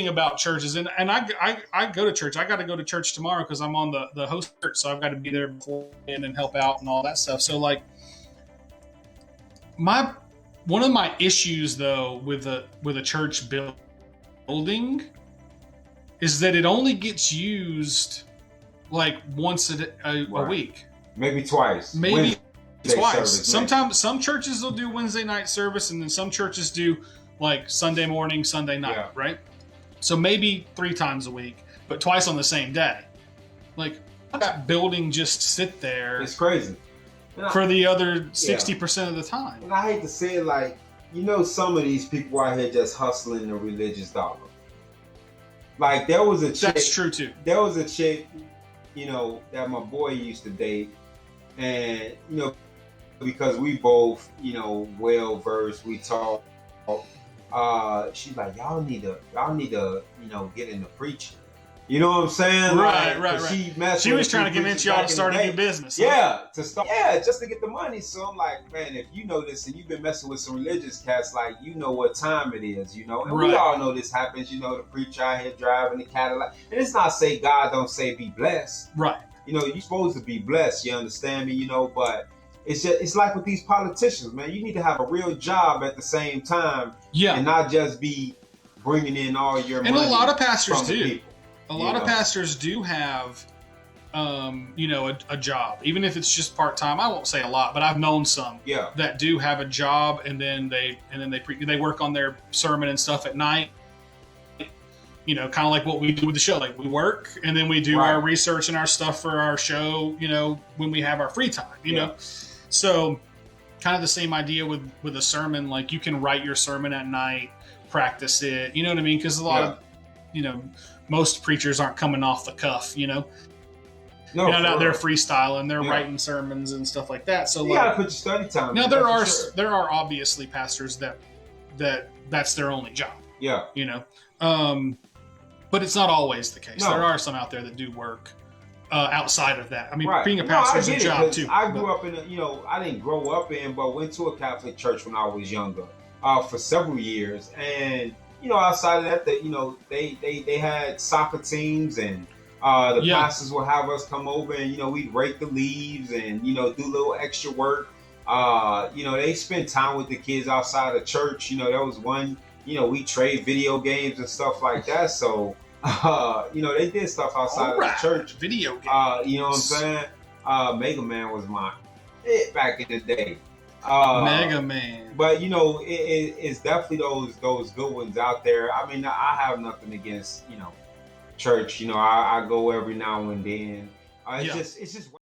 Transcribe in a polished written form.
thing about churches, and I go to church. I got to go to church tomorrow because I'm on the host church, so I've got to be there beforehand and help out and all that stuff. So like one of my issues though with a church building is that it only gets used like once a week, maybe twice, maybe twice. Service, Sometimes some churches will do Wednesday night service, and then some churches do like Sunday morning, Sunday night, right? So maybe 3 times a week, but twice on the same day. Like that building just sit there. It's crazy. For the other 60% of the time. And I hate to say it, like, some of these people out here just hustling the religious dollar. Like there was a chick. That's true too. There was a chick, that my boy used to date, and because we both, well versed, we talk. She's like, y'all need to, get into preaching. You know what I'm saying? Right. She was trying to convince y'all to start a new business. Yeah, just to get the money. So I'm like, man, if you know this and you've been messing with some religious cats, like what time it is, and we all know this happens. The preacher out here driving the Cadillac, and it's not say God don't say be blessed. Right. You're supposed to be blessed. You understand me? But it's like with these politicians, man. You need to have a real job at the same time, and not just be bringing in all your money. And a lot of pastors do. A lot of pastors do have, a job, even if it's just part time. I won't say a lot, but I've known some that do have a job, and then they work on their sermon and stuff at night. Kind of like what we do with the show. Like we work, and then we do our research and our stuff for our show. When we have our free time. know, so kind of the same idea with a sermon. Like you can write your sermon at night, practice it. You know what I mean? Because a lot of most preachers aren't coming off the cuff, No, you're not out there freestyling. They're writing sermons and stuff like that. So you gotta put your study time. Now there are obviously pastors that's their only job. Yeah. But it's not always the case. No. There are some out there that do work outside of that. I mean, being a pastor is a job too. I grew up in I didn't grow up in, but went to a Catholic church when I was younger for several years, and outside of that, they had soccer teams, and the pastors would have us come over, and we'd rake the leaves and do a little extra work. They spent time with the kids outside of church. There was one, we trade video games and stuff like that. So they did stuff outside of the church. Video games. You know what I'm saying? Mega Man was my hit back in the day. Mega Man. But it's definitely those good ones out there. I mean, I have nothing against church. I go every now and then. It's just